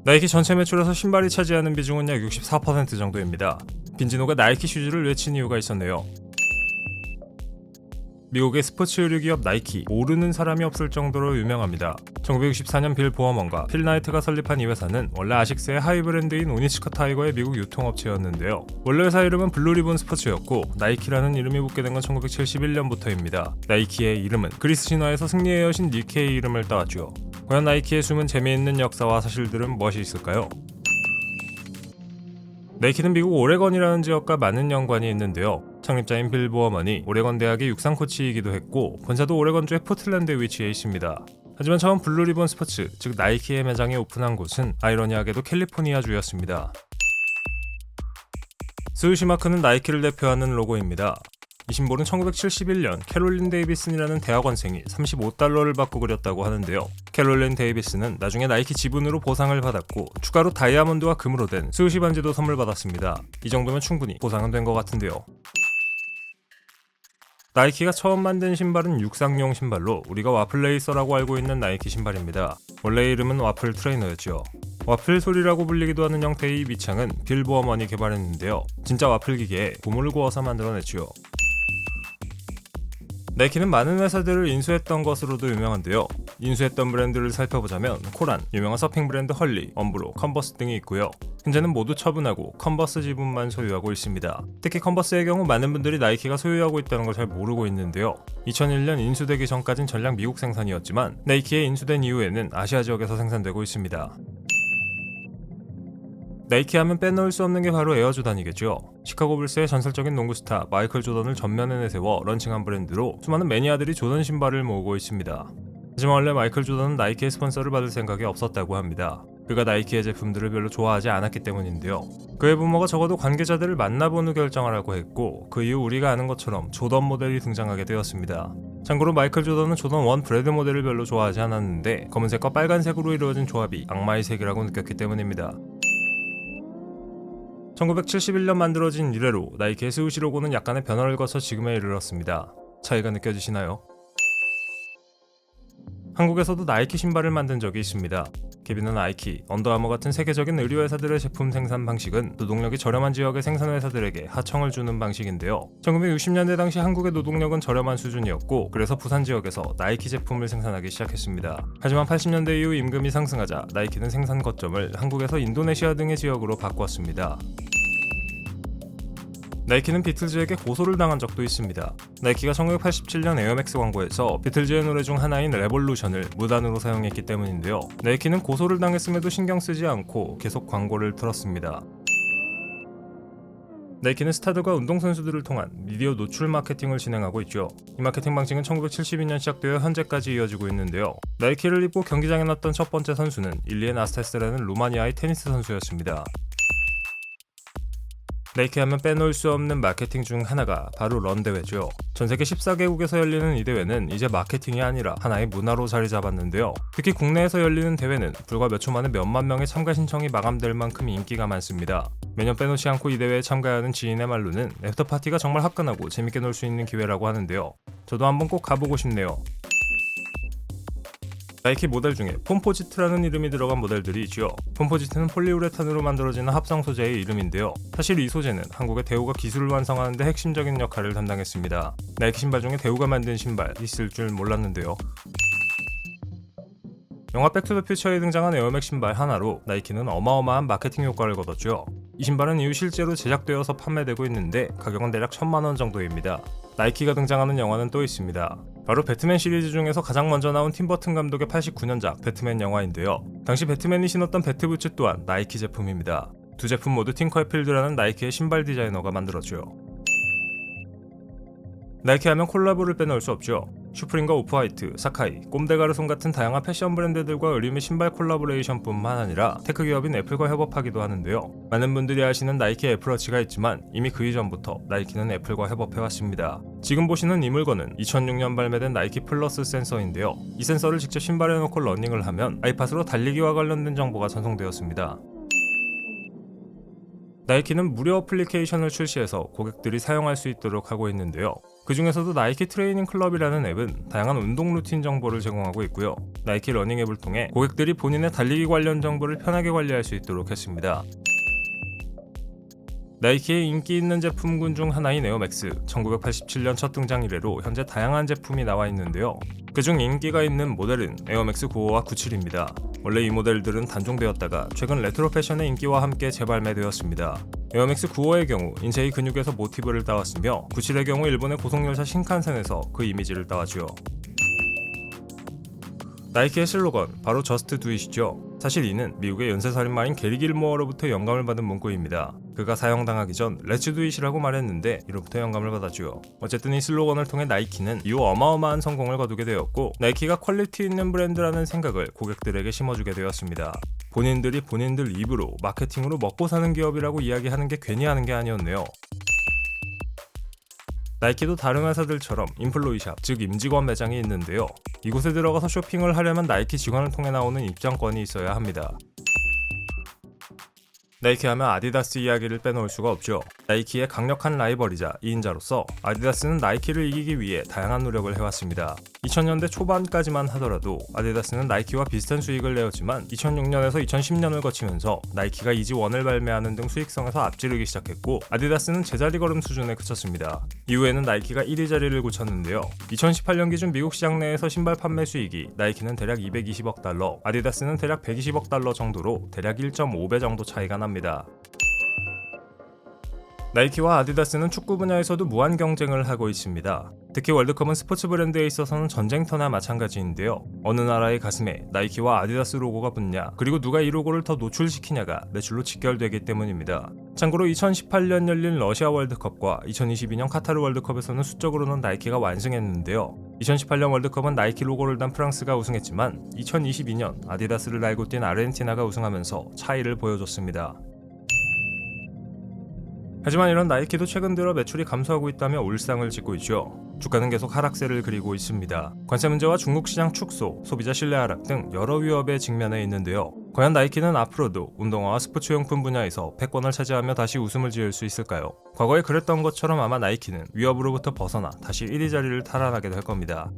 나이키 전체 매출에서 신발이 차지하는 비중은 약 64% 정도입니다. 빈지노가 나이키 슈즈를 외친 이유가 있었네요. 미국의 스포츠 의류 기업 나이키, 모르는 사람이 없을 정도로 유명합니다. 1964년 빌 보어먼과 필 나이트가 설립한 이 회사는 원래 아식스의 하위 브랜드인 오니츠카 타이거의 미국 유통업체였는데요. 원래 회사 이름은 블루리본 스포츠였고 나이키라는 이름이 붙게 된 건 1971년부터입니다. 나이키의 이름은 그리스 신화에서 승리의 여신 니케의 이름을 따왔죠. 과연 나이키의 숨은 재미있는 역사와 사실들은 무엇이 있을까요? 나이키는 미국 오레건이라는 지역과 많은 연관이 있는데요. 창립자인 빌 보어먼이 오레건 대학의 육상 코치이기도 했고 본사도 오레건주의 포틀랜드에 위치해 있습니다. 하지만 처음 블루리본 스포츠, 즉 나이키의 매장이 오픈한 곳은 아이러니하게도 캘리포니아주였습니다. 스위시 마크는 나이키를 대표하는 로고입니다. 이 심볼은 1971년 캐롤린 데이비슨이라는 대학원생이 $35를 받고 그렸다고 하는데요. 캐롤린 데이비슨은 나중에 나이키 지분으로 보상을 받았고 추가로 다이아몬드와 금으로 된 스위시 반지도 선물 받았습니다. 이 정도면 충분히 보상은 된 것 같은데요. 나이키가 처음 만든 신발은 육상용 신발로 우리가 와플 레이서라고 알고 있는 나이키 신발입니다. 원래 이름은 와플 트레이너였죠. 와플 소리라고 불리기도 하는 형태의 이 밑창은 빌 보어먼이 개발했는데요. 진짜 와플 기계에 고무를 구워서 만들어냈죠. 나이키는 많은 회사들을 인수했던 것으로도 유명한데요. 인수했던 브랜드를 살펴보자면 코란, 유명한 서핑 브랜드 헐리, 엄브로, 컨버스 등이 있고요. 현재는 모두 처분하고 컨버스 지분만 소유하고 있습니다. 특히 컨버스의 경우 많은 분들이 나이키가 소유하고 있다는 걸 잘 모르고 있는데요. 2001년 인수되기 전까진 전량 미국 생산이었지만 나이키에 인수된 이후에는 아시아 지역에서 생산되고 있습니다. 나이키 하면 빼놓을 수 없는 게 바로 에어조단이겠죠. 시카고 불스의 전설적인 농구 스타 마이클 조던을 전면에 내세워 런칭한 브랜드로 수많은 매니아들이 조던 신발을 모으고 있습니다. 하지만 원래 마이클 조던은 나이키의 스폰서를 받을 생각이 없었다고 합니다. 그가 나이키의 제품들을 별로 좋아하지 않았기 때문인데요. 그의 부모가 적어도 관계자들을 만나본 후 결정하라고 했고 그 이후 우리가 아는 것처럼 조던 모델이 등장하게 되었습니다. 참고로 마이클 조던은 조던 1 브레드 모델을 별로 좋아하지 않았는데 검은색과 빨간색으로 이루어진 조합이 악마의 색이라고 느꼈기 때문입니다. 1971년 만들어진 이래로 나이키의 스위시 로고는 약간의 변화를 거쳐 지금에 이르렀습니다. 차이가 느껴지시나요? 한국에서도 나이키 신발을 만든 적이 있습니다. 케빈은 나이키, 언더아머 같은 세계적인 의류 회사들의 제품 생산 방식은 노동력이 저렴한 지역의 생산 회사들에게 하청을 주는 방식인데요. 1960년대 당시 한국의 노동력은 저렴한 수준이었고 그래서 부산 지역에서 나이키 제품을 생산하기 시작했습니다. 하지만 80년대 이후 임금이 상승하자 나이키는 생산 거점을 한국에서 인도네시아 등의 지역으로 바꿨습니다. 나이키는 비틀즈에게 고소를 당한 적도 있습니다. 나이키가 1987년 에어맥스 광고에서 비틀즈의 노래 중 하나인 레볼루션을 무단으로 사용했기 때문인데요. 나이키는 고소를 당했음에도 신경 쓰지 않고 계속 광고를 틀었습니다. 나이키는 스타들과 운동선수들을 통한 미디어 노출 마케팅을 진행하고 있죠. 이 마케팅 방식은 1972년 시작되어 현재까지 이어지고 있는데요. 나이키를 입고 경기장에 났던 첫 번째 선수는 일리엔 아스테스라는 루마니아의 테니스 선수였습니다. 나이키 하면 빼놓을 수 없는 마케팅 중 하나가 바로 런 대회죠. 전세계 14개국에서 열리는 이 대회는 이제 마케팅이 아니라 하나의 문화로 자리 잡았는데요. 특히 국내에서 열리는 대회는 불과 몇 초 만에 몇만 명의 참가 신청이 마감될 만큼 인기가 많습니다. 매년 빼놓지 않고 이 대회에 참가하는 지인의 말로는 애프터파티가 정말 화끈하고 재밌게 놀 수 있는 기회라고 하는데요. 저도 한번 꼭 가보고 싶네요. 나이키 모델 중에 폼포지트라는 이름이 들어간 모델들이 있죠. 폼포지트는 폴리우레탄으로 만들어지는 합성 소재의 이름인데요. 사실 이 소재는 한국의 대우가 기술을 완성하는 데 핵심적인 역할을 담당했습니다. 나이키 신발 중에 대우가 만든 신발 있을 줄 몰랐는데요. 영화 백투더퓨처에 등장한 에어맥 신발 하나로 나이키는 어마어마한 마케팅 효과를 거뒀죠. 이 신발은 이후 실제로 제작되어서 판매되고 있는데 가격은 대략 1000만원 정도입니다. 나이키가 등장하는 영화는 또 있습니다. 바로 배트맨 시리즈 중에서 가장 먼저 나온 팀 버튼 감독의 89년작 배트맨 영화인데요. 당시 배트맨이 신었던 배트부츠 또한 나이키 제품입니다. 두 제품 모두 팅커필드라는 나이키의 신발 디자이너가 만들었죠. 나이키 하면 콜라보를 빼놓을 수 없죠. 슈프림과 오프화이트, 사카이, 꼼데가르손 같은 다양한 패션 브랜드들과 의류 및 신발 콜라보레이션뿐만 아니라 테크 기업인 애플과 협업하기도 하는데요. 많은 분들이 아시는 나이키 애플워치가 있지만 이미 그 이전부터 나이키는 애플과 협업해왔습니다. 지금 보시는 이 물건은 2006년 발매된 나이키 플러스 센서인데요. 이 센서를 직접 신발에 넣고 러닝을 하면 아이팟으로 달리기와 관련된 정보가 전송되었습니다. 나이키는 무료 어플리케이션을 출시해서 고객들이 사용할 수 있도록 하고 있는데요. 그 중에서도 나이키 트레이닝 클럽이라는 앱은 다양한 운동 루틴 정보를 제공하고 있고요. 나이키 러닝 앱을 통해 고객들이 본인의 달리기 관련 정보를 편하게 관리할 수 있도록 했습니다. 나이키의 인기 있는 제품군 중 하나인 에어맥스, 1987년 첫 등장 이래로 현재 다양한 제품이 나와 있는데요. 그중 인기가 있는 모델은 에어맥스 95와 97입니다. 원래 이 모델들은 단종되었다가 최근 레트로 패션의 인기와 함께 재발매되었습니다. 에어맥스 95의 경우 인체의 근육에서 모티브를 따왔으며 97의 경우 일본의 고속열차 신칸센에서 그 이미지를 따왔죠. 나이키의 슬로건 바로 저스트 두 잇이죠. 사실 이는 미국의 연쇄살인마인 게리 길모어로부터 영감을 받은 문구입니다. 그가 사형당하기 전 렛츠 두 잇이라고 말했는데 이로부터 영감을 받았죠. 어쨌든 이 슬로건을 통해 나이키는 이후 어마어마한 성공을 거두게 되었고 나이키가 퀄리티 있는 브랜드라는 생각을 고객들에게 심어주게 되었습니다. 본인들이 본인들 입으로 마케팅으로 먹고 사는 기업이라고 이야기하는 게 괜히 하는 게 아니었네요. 나이키도 다른 회사들처럼 인플로이샵, 즉 임직원 매장이 있는데요. 이곳에 들어가서 쇼핑을 하려면 나이키 직원을 통해 나오는 입장권이 있어야 합니다. 나이키 하면 아디다스 이야기를 빼놓을 수가 없죠. 나이키의 강력한 라이벌이자 2인자로서 아디다스는 나이키를 이기기 위해 다양한 노력을 해왔습니다. 2000년대 초반까지만 하더라도 아디다스는 나이키와 비슷한 수익을 내었지만 2006년에서 2010년을 거치면서 나이키가 이지1을 발매하는 등 수익성에서 앞지르기 시작했고 아디다스는 제자리 걸음 수준에 그쳤습니다. 이후에는 나이키가 1위 자리를 굳혔는데요. 2018년 기준 미국 시장 내에서 신발 판매 수익이 나이키는 대략 220억 달러, 아디다스는 대략 120억 달러 정도로 대략 1.5배 정도 차이가 납니다. 나이키와 아디다스는 축구 분야에서도 무한 경쟁을 하고 있습니다. 특히 월드컵은 스포츠 브랜드에 있어서는 전쟁터나 마찬가지인데요. 어느 나라의 가슴에 나이키와 아디다스 로고가 붙냐, 그리고 누가 이 로고를 더 노출시키냐가 매출로 직결되기 때문입니다. 참고로 2018년 열린 러시아 월드컵과 2022년 카타르 월드컵에서는 수적으로는 나이키가 완승했는데요. 2018년 월드컵은 나이키 로고를 단 프랑스가 우승했지만 2022년 아디다스를 달고 뛴 아르헨티나가 우승하면서 차이를 보여줬습니다. 하지만 이런 나이키도 최근 들어 매출이 감소하고 있다며 울상을 짓고 있죠. 주가는 계속 하락세를 그리고 있습니다. 관세 문제와 중국 시장 축소, 소비자 신뢰 하락 등 여러 위협에 직면해 있는데요. 과연 나이키는 앞으로도 운동화와 스포츠용품 분야에서 패권을 차지하며 다시 웃음을 지을 수 있을까요? 과거에 그랬던 것처럼 아마 나이키는 위협으로부터 벗어나 다시 1위 자리를 탈환하게 될 겁니다.